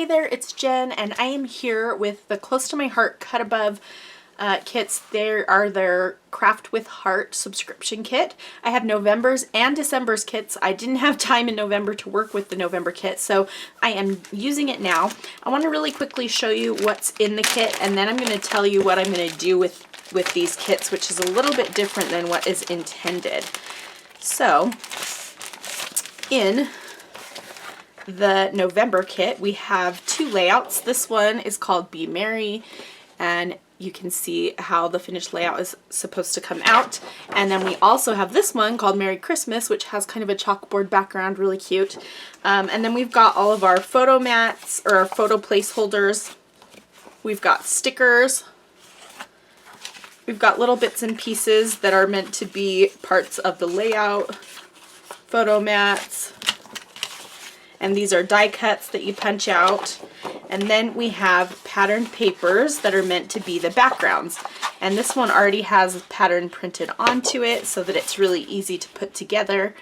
Hey there, it's Jen, and I am here with the Close to My Heart Cut Above kits. There are their Craft with Heart subscription kit. I have November's and December's kits. I didn't have time in November to work with the November kit, so I am using it now. I want to really quickly show you what's in the kit, and then I'm going to tell you what I'm going to do with these kits, which is a little bit different than what is intended. So, in the November kit, we have two layouts. This one is called Be Merry, and you can see how the finished layout is supposed to come out. And then we also have this one called Merry Christmas, which has kind of a chalkboard background, really cute. And then we've got all of our photo mats, or our photo placeholders. We've got stickers. We've got little bits and pieces that are meant to be parts of the layout, photo mats, and these are die cuts that you punch out. And then we have patterned papers that are meant to be the backgrounds. And this one already has a pattern printed onto it so that it's really easy to put together.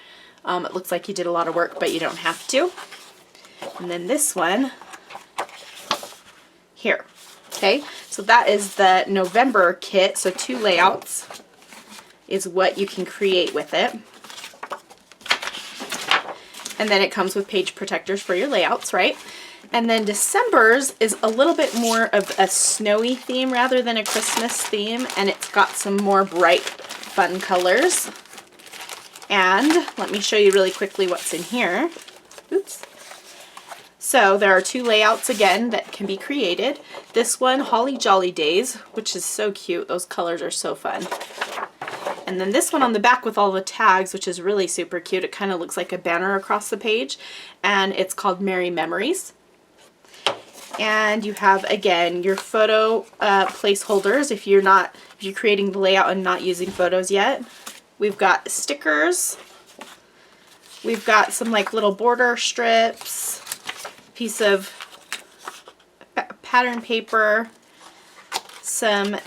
It looks like you did a lot of work, but you don't have to. And then this one here. Okay, so that is the November kit. So two layouts is what you can create with it. And then it comes with page protectors for your layouts, right? And then December's is a little bit more of a snowy theme rather than a Christmas theme, and it's got some more bright, fun colors. And let me show you really quickly what's in here. Oops. So there are two layouts again that can be created. This one, Holly Jolly Days, which is so cute. Those colors are so fun. And then this one on the back with all the tags, which is really super cute. It kind of looks like a banner across the page, and it's called Merry Memories. And you have, again, your photo placeholders if you're creating the layout and not using photos yet. We've got stickers. We've got some like little border strips, piece of pattern paper, some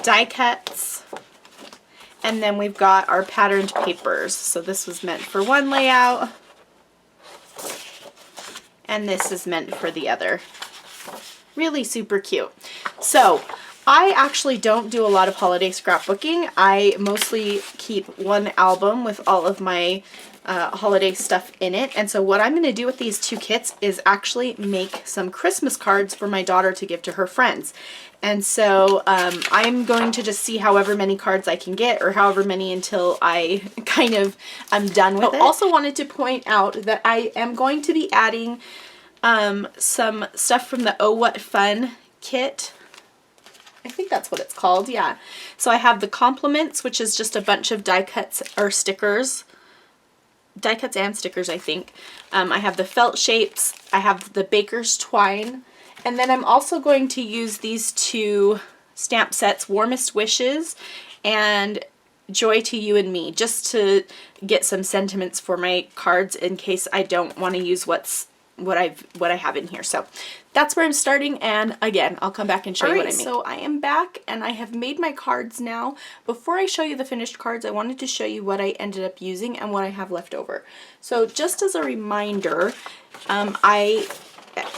die cuts, and then we've got our patterned papers. So this was meant for one layout, and this is meant for the other. Really super cute. So I actually don't do a lot of holiday scrapbooking. I mostly keep one album with all of my holiday stuff in it. And so what I'm going to do with these two kits is actually make some Christmas cards for my daughter to give to her friends. And so I'm going to just see however many cards I can get, or however many until I kind of am done with it. Also wanted to point out that I am going to be adding some stuff from the Oh What Fun kit. I think that's what it's called, yeah. So I have the compliments, which is just a bunch of die cuts or stickers. Die cuts and stickers, I think. I have the felt shapes. I have the baker's twine. And then I'm also going to use these two stamp sets, Warmest Wishes and Joy to You and Me, just to get some sentiments for my cards in case I don't want to use what I have in here. So that's where I'm starting, and again, I'll come back and show you what I made. So I am back, and I have made my cards now. Before I show you the finished cards, I wanted to show you what I ended up using and what I have left over. So just as a reminder, I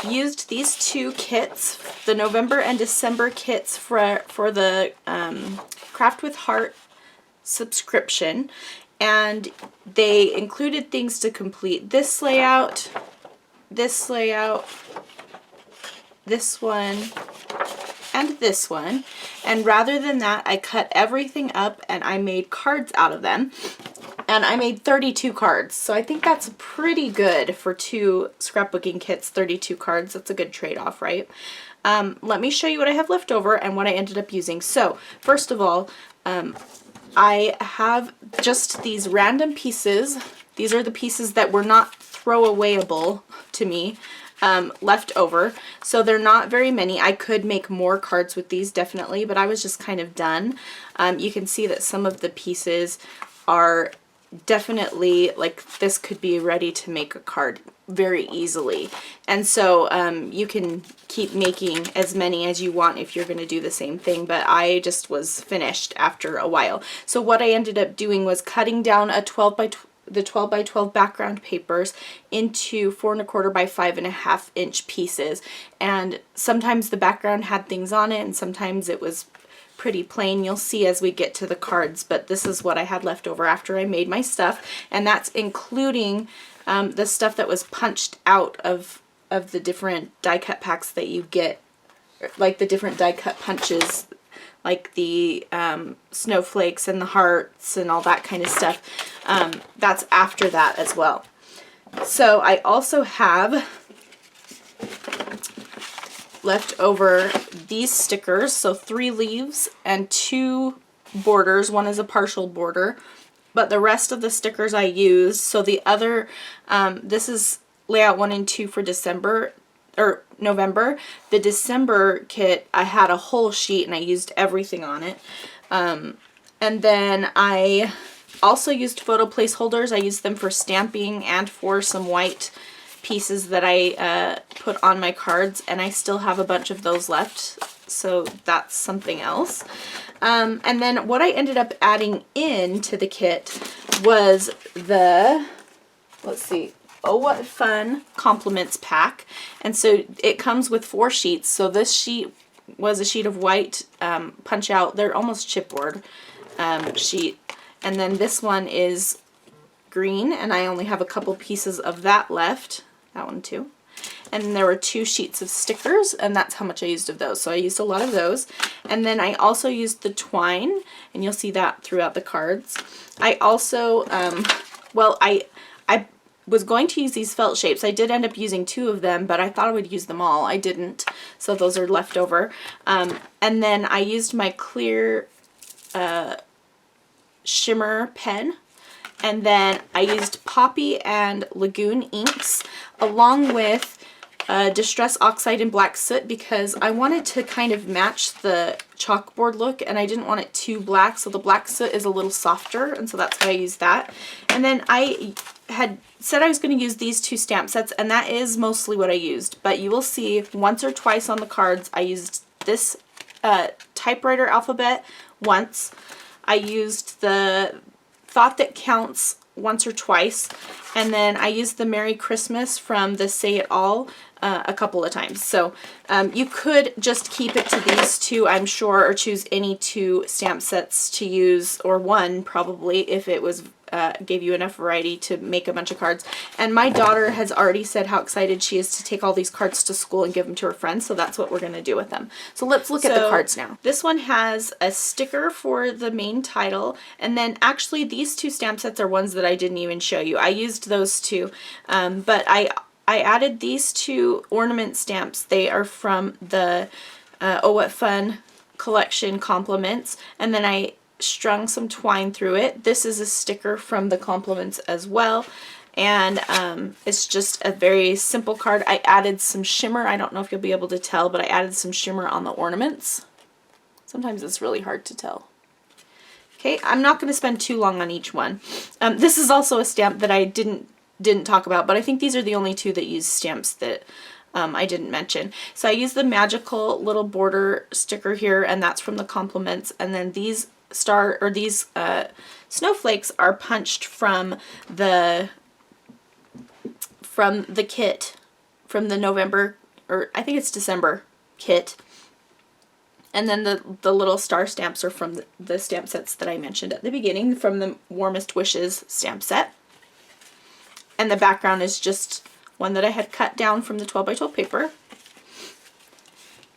used these two kits, the November and December kits for the Craft with Heart subscription, and they included things to complete this layout, this layout, this one, and this one. And rather than that, I cut everything up and I made cards out of them. And I made 32 cards. So I think that's pretty good for two scrapbooking kits, 32 cards. That's a good trade-off, right? Let me show you what I have left over and what I ended up using. So first of all, I have just these random pieces. These are the pieces that were not throwawayable to me, left over. So they're not very many. I could make more cards with these, definitely, but I was just kind of done. You can see that some of the pieces are definitely, like, this could be ready to make a card very easily. And so you can keep making as many as you want if you're going to do the same thing, but I just was finished after a while. So what I ended up doing was cutting down a the 12 by 12 background papers into 4 1/4 by 5 1/2 inch pieces. And sometimes the background had things on it and sometimes it was pretty plain. You'll see as we get to the cards, but this is what I had left over after I made my stuff. And that's including the stuff that was punched out of the different die cut packs that you get, like the different die cut punches, like the snowflakes and the hearts and all that kind of stuff. That's after that as well. So I also have left over these stickers, so 3 leaves and 2 borders. One is a partial border, but the rest of the stickers I used. So the other, this is layout 1 and 2 for December, or November. The December kit, I had a whole sheet and I used everything on it. And then I also used photo placeholders. I used them for stamping and for some white pieces that I put on my cards, and I still have a bunch of those left, so that's something else. And then what I ended up adding into the kit was the, let's see, Oh What Fun Compliments pack. And so it comes with 4 sheets. So this sheet was a sheet of white punch out, they're almost chipboard sheet. And then this one is green, and I only have a couple pieces of that left. That one too. And there were 2 sheets of stickers, and that's how much I used of those. So I used a lot of those. And then I also used the twine, and you'll see that throughout the cards. I also, well, I was going to use these felt shapes. I did end up using 2 of them, but I thought I would use them all. I didn't, so those are left over. And then I used my clear shimmer pen. And then I used Poppy and Lagoon inks along with Distress Oxide and Black Soot, because I wanted to kind of match the chalkboard look and I didn't want it too black, so the Black Soot is a little softer, and so that's why I used that. And then I had said I was going to use these 2 stamp sets, and that is mostly what I used, but you will see once or twice on the cards I used this typewriter alphabet once. I used the Thought That Counts once or twice, and then I used the Merry Christmas from the Say It All a couple of times. So you could just keep it to these 2, I'm sure, or choose any 2 stamp sets to use, or 1 probably, if it was gave you enough variety to make a bunch of cards. And my daughter has already said how excited she is to take all these cards to school and give them to her friends, so that's what we're going to do with them. So let's look at the cards now. This one has a sticker for the main title, and then actually these 2 stamp sets are ones that I didn't even show you. I used those 2, but I added these 2 ornament stamps. They are from the Oh What Fun collection compliments, and then I strung some twine through it. This is a sticker from the compliments as well, and it's just a very simple card. I added some shimmer. I don't know if you'll be able to tell, but I added some shimmer on the ornaments. Sometimes it's really hard to tell. Okay, I'm not going to spend too long on each one. This is also a stamp that I didn't talk about, but I think these are the only 2 that use stamps that I didn't mention. So I used the magical little border sticker here, and that's from the compliments. And then these snowflakes are punched from the kit, from the November, or I think it's December kit. And then the little star stamps are from the stamp sets that I mentioned at the beginning, from the Warmest Wishes stamp set. And the background is just one that I had cut down from the 12 by 12 paper.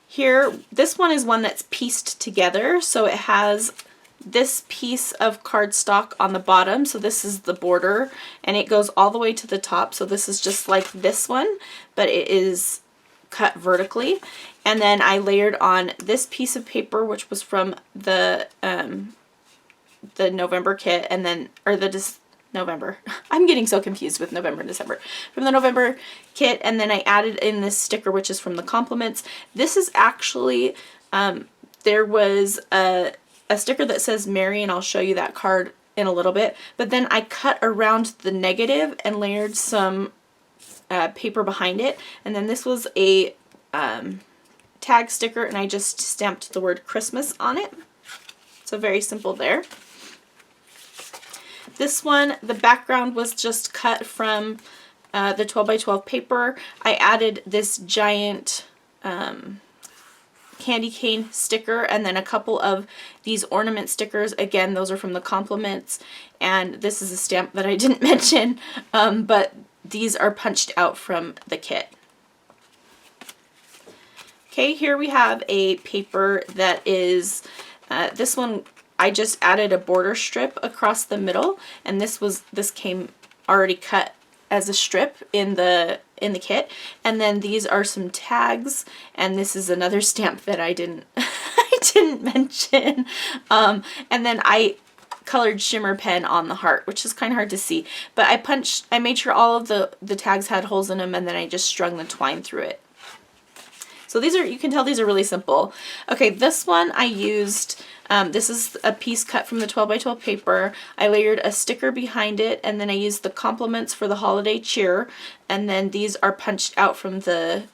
Here, this one is one that's pieced together, so it has this piece of cardstock on the bottom, so this is the border, and it goes all the way to the top, so this is just like this one, but it is cut vertically. And then I layered on this piece of paper, which was from the November kit, and then, or November. I'm getting so confused with November and December. From the November kit, and then I added in this sticker, which is from the compliments. This is actually, there was a sticker that says Mary, and I'll show you that card in a little bit, but then I cut around the negative and layered some paper behind it, and then this was a tag sticker, and I just stamped the word Christmas on it. So very simple there. This one, the background was just cut from the 12 by 12 paper. I added this giant candy cane sticker and then a couple of these ornament stickers. Again, those are from the compliments, and this is a stamp that I didn't mention, but these are punched out from the kit. Okay, here we have a paper that is, this one I just added a border strip across the middle, and this came already cut as a strip in the kit. And then these are some tags, and this is another stamp that I didn't I didn't mention. And then I colored shimmer pen on the heart, which is kind of hard to see, but I made sure all of the tags had holes in them, and then I just strung the twine through it. So these are, you can tell these are really simple. Okay, this one I used, this is a piece cut from the 12 by 12 paper. I layered a sticker behind it, and then I used the compliments for the holiday cheer, and then these are punched out from the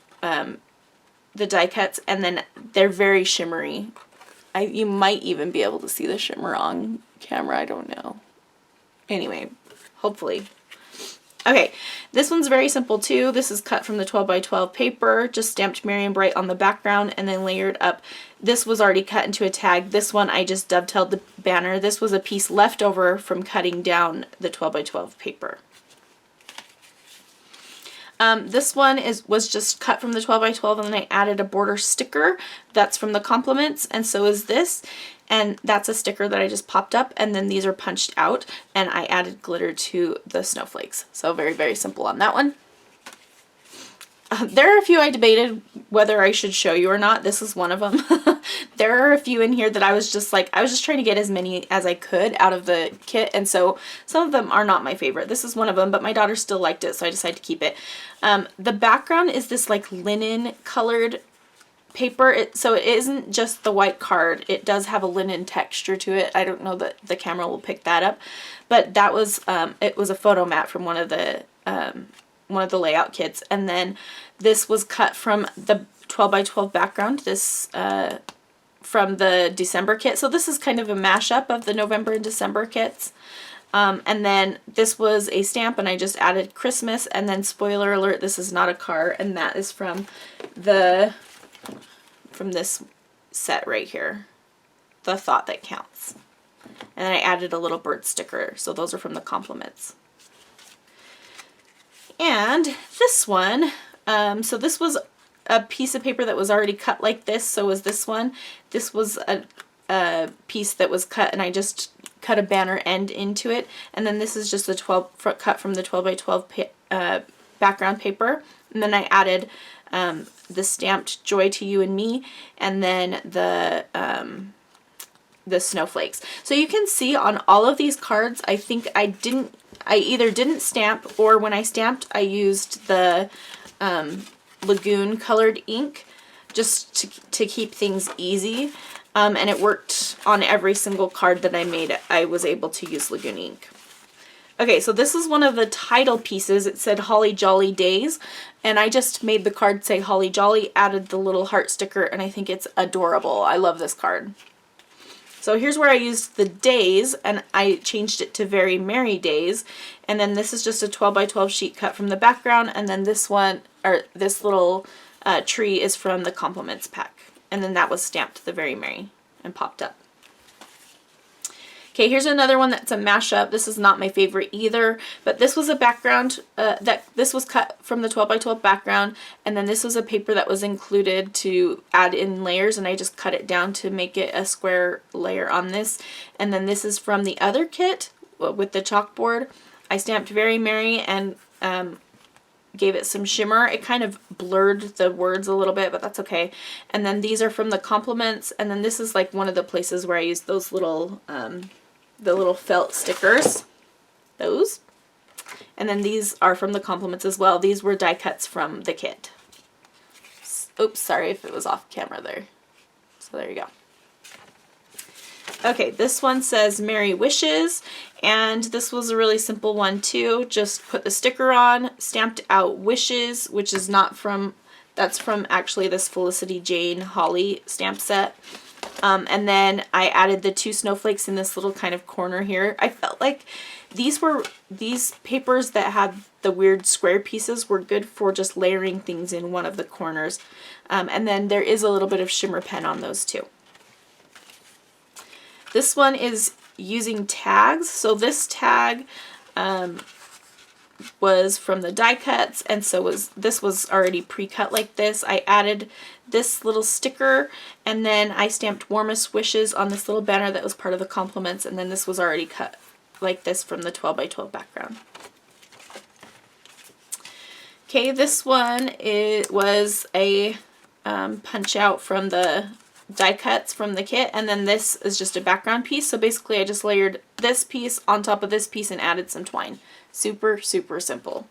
die cuts, and then they're very shimmery. You might even be able to see the shimmer on camera, I don't know. Anyway, hopefully. Okay, this one's very simple too. This is cut from the 12 by 12 paper, just stamped Merry and Bright on the background and then layered up. This was already cut into a tag. This one I just dovetailed the banner. This was a piece left over from cutting down the 12 by 12 paper. This one was just cut from the 12 by 12, and then I added a border sticker. That's from the compliments, and so is this. And that's a sticker that I just popped up, and then these are punched out, and I added glitter to the snowflakes. So very, very simple on that one. There are a few I debated whether I should show you or not. This is one of them. There are a few in here that I was just trying to get as many as I could out of the kit, and so some of them are not my favorite. This is one of them, but my daughter still liked it, so I decided to keep it. The background is this like linen colored paper, so it isn't just the white card. It does have a linen texture to it. I don't know that the camera will pick that up, but that was it was a photo mat from one of the layout kits, and then this was cut from the 12 by 12 background, this from the December kit. So this is kind of a mashup of the November and December kits. And then this was a stamp, and I just added Christmas, and then spoiler alert, this is not a card, and that is from this set right here, The Thought That Counts. And then I added a little bird sticker, so those are from the compliments. And this one, so this was a piece of paper that was already cut like this, so was this one. This was a piece that was cut, and I just cut a banner end into it, and then this is just a cut from the 12 by 12 background paper, and then I added the stamped Joy to You and Me, and then the snowflakes. So you can see on all of these cards, I think I either didn't stamp, or when I stamped, I used the Lagoon colored ink just to keep things easy. And it worked on every single card that I made. I was able to use Lagoon ink. Okay, so this is one of the title pieces. It said Holly Jolly Days, and I just made the card say Holly Jolly, added the little heart sticker, and I think it's adorable. I love this card. So here's where I used the days, and I changed it to Very Merry Days, and then this is just a 12 by 12 sheet cut from the background, and then this one, or this little tree is from the compliments pack, and then that was stamped the Very Merry and popped up. Okay, here's another one that's a mashup. This is not my favorite either, but this was a background, this was cut from the 12 by 12 background, and then this was a paper that was included to add in layers, and I just cut it down to make it a square layer on this. And then this is from the other kit with the chalkboard. I stamped Very Merry and gave it some shimmer. It kind of blurred the words a little bit, but that's okay. And then these are from the compliments, and then this is like one of the places where I used those little the little felt stickers, those. And then these are from the compliments as well. These were die cuts from the kit. Oops, sorry if it was off camera there. So there you go. Okay, this one says Merry Wishes, and this was a really simple one too. Just put the sticker on, stamped out Wishes, which is not from, that's from actually this Felicity Jane Holly stamp set. And then I added the 2 snowflakes in this little kind of corner here. I felt like these papers that had the weird square pieces were good for just layering things in one of the corners. And then there is a little bit of shimmer pen on those too. This one is using tags. So this tag was from the die cuts, and so this was already pre-cut like this. I added this little sticker, and then I stamped warmest wishes on this little banner that was part of the compliments, and then this was already cut like this from the 12 by 12 background. Okay, this one was a punch out from the die cuts from the kit, and then this is just a background piece. So basically I just layered this piece on top of this piece and added some twine. Super, super simple.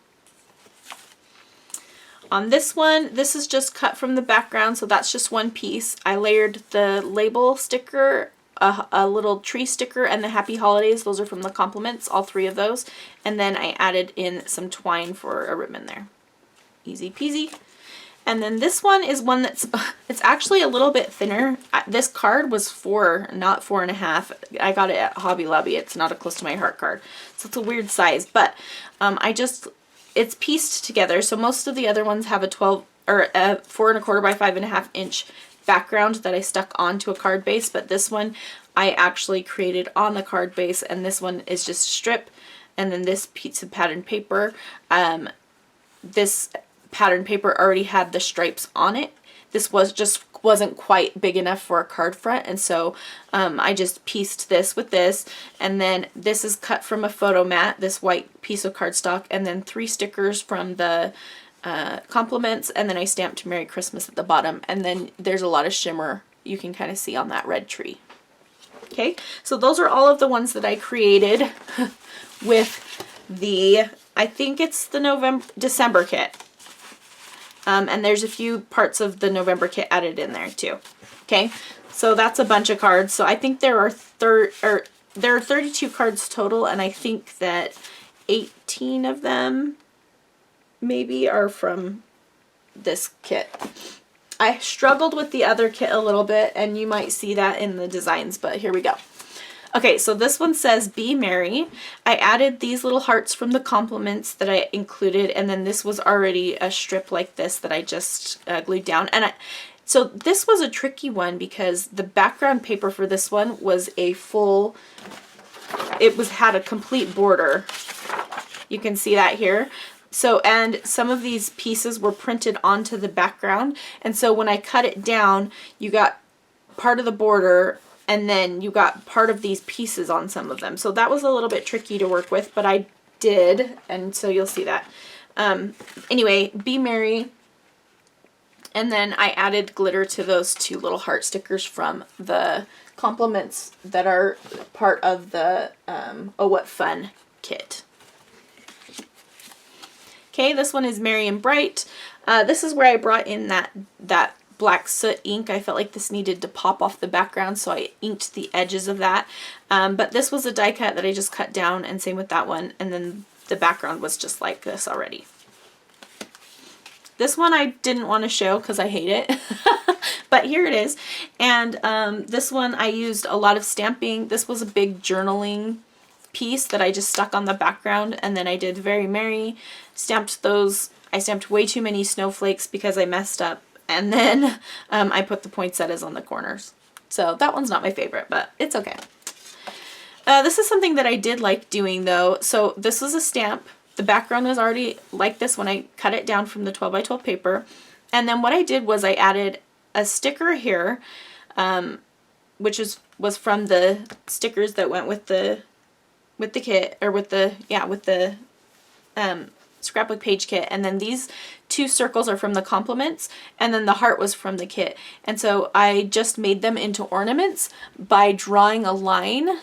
On this one, this is just cut from the background, so that's just one piece. I layered the label sticker, a little tree sticker, and the Happy Holidays. Those are from the compliments, all 3 of those. And then I added in some twine for a ribbon there. Easy peasy. And then this one is one that's, it's actually a little bit thinner. This card was 4, not 4.5. I got it at Hobby Lobby. It's not a close to my heart card. So it's a weird size, but it's pieced together. So most of the other ones have a 12 or a 4 1/4 by 5.5 inch background that I stuck onto a card base, but this one I actually created on the card base, and this one is just strip, and then this piece of patterned paper. This pattern paper already had the stripes on it. This wasn't quite big enough for a card front, and so I just pieced this with this, and then this is cut from a photo mat, this white piece of cardstock, and then 3 stickers from the compliments, and then I stamped Merry Christmas at the bottom, and then there's a lot of shimmer you can kind of see on that red tree. Okay, so those are all of the ones that I created with the, I think it's the December kit. And there's a few parts of the November kit added in there too. Okay, so that's a bunch of cards. So I think there are 32 cards total, and I think that 18 of them maybe are from this kit. I struggled with the other kit a little bit, and you might see that in the designs, but here we go. Okay, so this one says Be Merry. I added these little hearts from the compliments that I included, and then this was already a strip like this that I just glued down. And so this was a tricky one because the background paper for this one was a full, had a complete border. You can see that here. So, and some of these pieces were printed onto the background, and so when I cut it down, you got part of the border, and then you got part of these pieces on some of them. So that was a little bit tricky to work with, but I did, and so you'll see that. Anyway, Be Merry. And then I added glitter to those 2 little heart stickers from the compliments that are part of the Oh What Fun kit. Okay, this one is Merry and Bright. This is where I brought in that black soot ink. I felt like this needed to pop off the background, so I inked the edges of that. But this was a die cut that I just cut down, and same with that one, and then the background was just like this already. This one I didn't want to show because I hate it, but here it is. And this one I used a lot of stamping. This was a big journaling piece that I just stuck on the background, and then I did Very Merry, stamped those. I stamped way too many snowflakes because I messed up. And then I put the poinsettias on the corners. So that one's not my favorite, but it's okay. This is something that I did like doing though. So this was a stamp. The background was already like this when I cut it down from the 12 by 12 paper. And then what I did was I added a sticker here, which was from the stickers that went with the kit, or with the scrapbook page kit, and then these 2 circles are from the compliments, and then the heart was from the kit. And so I just made them into ornaments by drawing a line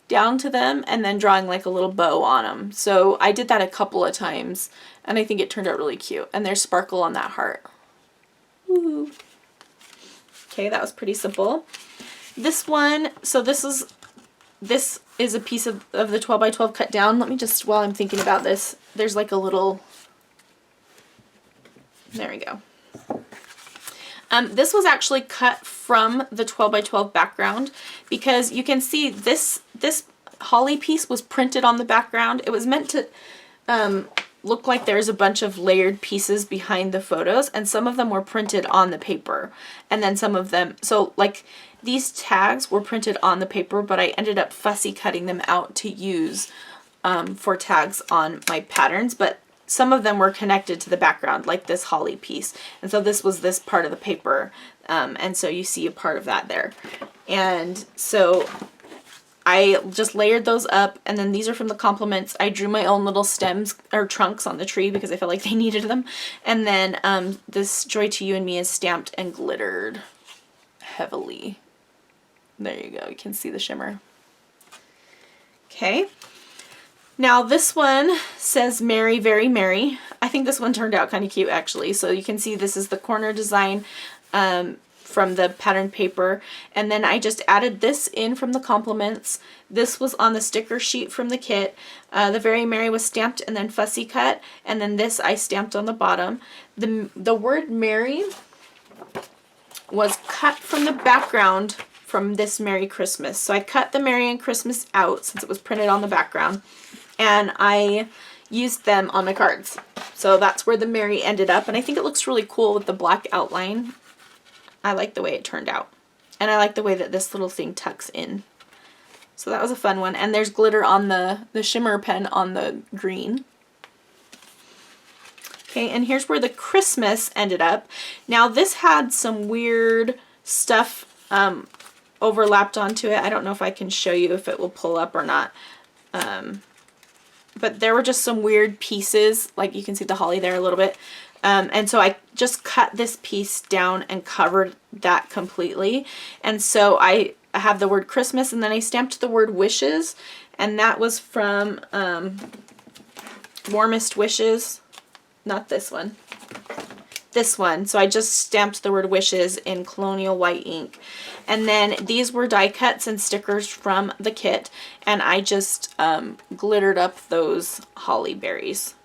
down to them and then drawing like a little bow on them. So I did that a couple of times, and I think it turned out really cute. And there's sparkle on that heart. Woo. Okay, that was pretty simple. This one, so this is a piece of the 12 by 12 cut down. Let me just, while I'm thinking about this, there's like a little, there we go. This was actually cut from the 12 by 12 background because you can see this holly piece was printed on the background. It was meant to look like there's a bunch of layered pieces behind the photos, and some of them were printed on the paper, and then some of them, so like these tags were printed on the paper, but I ended up fussy cutting them out to use for tags on my patterns, but some of them were connected to the background, like this holly piece, and so this was this part of the paper, and so you see a part of that there. And so I just layered those up, and then these are from the compliments. I drew my own little stems or trunks on the tree because I felt like they needed them. And then this Joy to You and Me is stamped and glittered heavily. There you go. You can see the shimmer. Okay. Now this one says Merry, Very Merry. I think this one turned out kind of cute actually. So you can see this is the corner design from the pattern paper, and then I just added this in from the compliments. This was on the sticker sheet from the kit. The Very Merry was stamped and then fussy cut, and then this I stamped on the bottom. The word Merry was cut from the background from this Merry Christmas. So I cut the Merry and Christmas out since it was printed on the background, and I used them on my cards. So that's where the Merry ended up, and I think it looks really cool with the black outline. I like the way it turned out. And I like the way that this little thing tucks in. So that was a fun one. And there's glitter on the shimmer pen on the green. Okay, and here's where the Christmas ended up. Now this had some weird stuff overlapped onto it. I don't know if I can show you if it will pull up or not. But there were just some weird pieces. Like you can see the holly there a little bit. And so I just cut this piece down and covered that completely. And so I have the word Christmas, and then I stamped the word wishes, and that was from Warmest Wishes. Not this one. This one. So I just stamped the word wishes in Colonial White ink. And then these were die cuts and stickers from the kit, and I just glittered up those holly berries.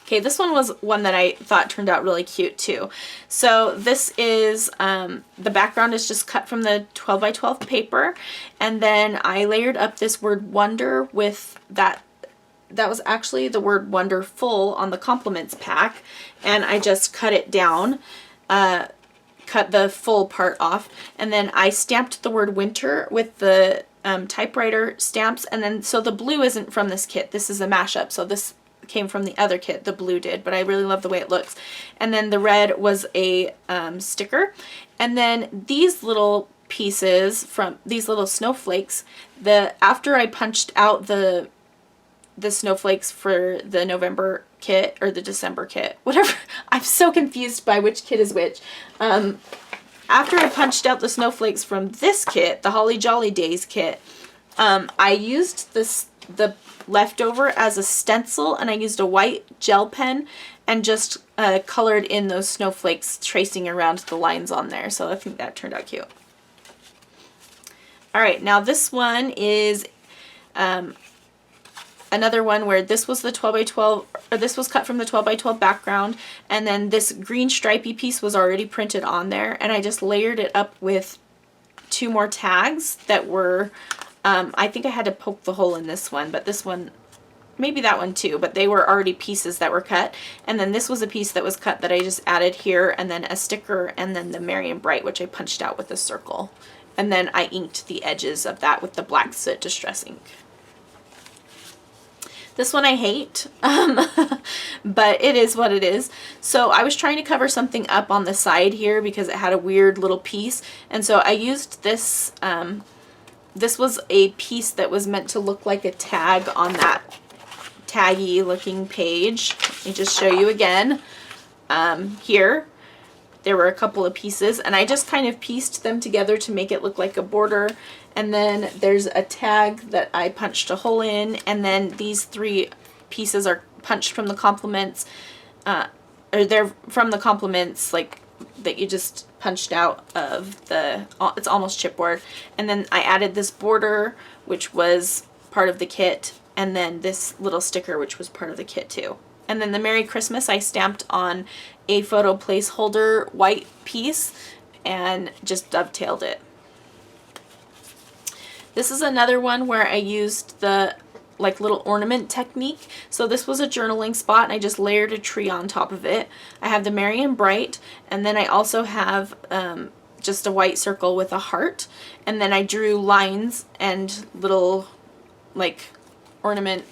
Okay, this one was one that I thought turned out really cute too. So this is, the background is just cut from the 12 by 12 paper, and then I layered up this word wonder with that was actually the word wonderful on the compliments pack, and I just cut it down, cut the full part off, and then I stamped the word winter with the typewriter stamps, and then so the blue isn't from this kit, this is a mashup, so this came from the other kit, the blue did, but I really love the way it looks. And then the red was a sticker, and then these little pieces from these little snowflakes, after I punched out the snowflakes for the November kit or the December kit, whatever, I'm so confused by which kit is which. After I punched out the snowflakes from this kit, the Holly Jolly Days kit, I used the leftover as a stencil, and I used a white gel pen and just colored in those snowflakes, tracing around the lines on there. So I think that turned out cute. All right, now this one is another one where this was the 12 by 12, or this was cut from the 12 by 12 background, and then this green stripy piece was already printed on there, and I just layered it up with 2 more tags that were I think I had to poke the hole in this one, but this one, maybe that one too, but they were already pieces that were cut. And then this was a piece that was cut that I just added here, and then a sticker, and then the Merry and Bright, which I punched out with a circle. And then I inked the edges of that with the black soot distress ink. This one I hate, but it is what it is. So I was trying to cover something up on the side here because it had a weird little piece, and so I used this. This was a piece that was meant to look like a tag on that taggy looking page. Let me just show you again. Here, there were a couple of pieces, and I just kind of pieced them together to make it look like a border. And then there's a tag that I punched a hole in, and then these 3 pieces are punched from the compliments, or they're from the compliments, like that you just punched out of the, it's almost chipboard. And then I added this border, which was part of the kit, and then this little sticker, which was part of the kit too. And then the Merry Christmas I stamped on a photo placeholder white piece and just dovetailed it. This is another one where I used the like little ornament technique. So this was a journaling spot and I just layered a tree on top of it. I have the Merry and Bright, and then I also have just a white circle with a heart, and then I drew lines and little like ornament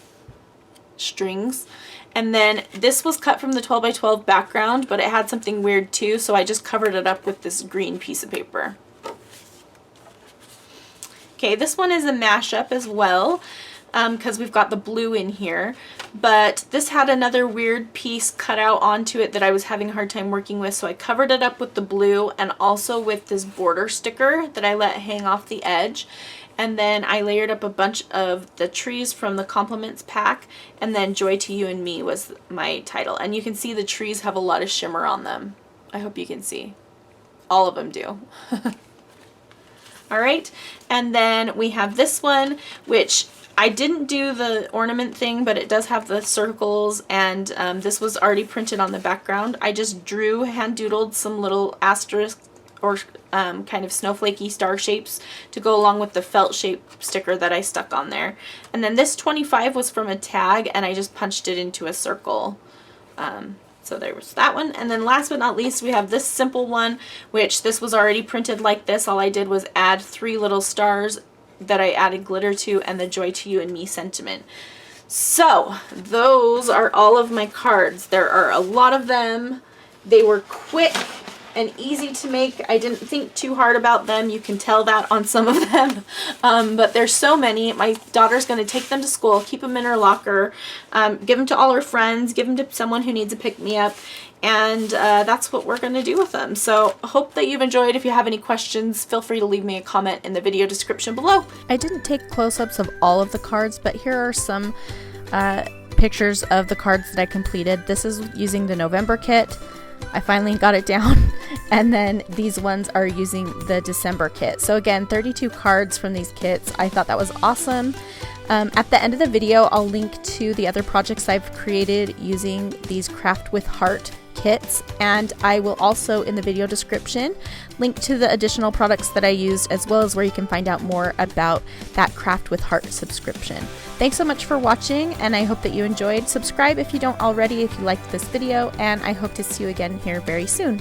strings. And then this was cut from the 12 by 12 background, but it had something weird too, so I just covered it up with this green piece of paper. Okay, this one is a mashup as well, because we've got the blue in here, but this had another weird piece cut out onto it that I was having a hard time working with, so I covered it up with the blue and also with this border sticker that I let hang off the edge. And then I layered up a bunch of the trees from the compliments pack, and then Joy to You and Me was my title. And you can see the trees have a lot of shimmer on them. I hope you can see. All of them do. All right, and then we have this one, which I didn't do the ornament thing, but it does have the circles, and this was already printed on the background. I just drew, hand doodled some little asterisks or kind of snowflakey star shapes to go along with the felt shape sticker that I stuck on there. And then this 25 was from a tag, and I just punched it into a circle. So there was that one. And then last but not least, we have this simple one, which this was already printed like this. All I did was add 3 little stars that I added glitter to, and the Joy to You and Me sentiment. So those are all of my cards. There are a lot of them. They were quick and easy to make. I didn't think too hard about them. You can tell that on some of them. But there's so many. My daughter's going to take them to school, keep them in her locker, give them to all her friends, give them to someone who needs a pick-me-up, and that's what we're going to do with them. So I hope that you've enjoyed. If you have any questions, feel free to leave me a comment in the video description below. I didn't take close-ups of all of the cards, but here are some pictures of the cards that I completed. This is using the November kit. I finally got it down. And then these ones are using the December kit. So again, 32 cards from these kits. I thought that was awesome. At the end of the video, I'll link to the other projects I've created using these Craft with Heart kits, and I will also in the video description link to the additional products that I used, as well as where you can find out more about that Craft with Heart subscription. Thanks so much for watching, and I hope that you enjoyed. Subscribe if you don't already, if you liked this video, and I hope to see you again here very soon.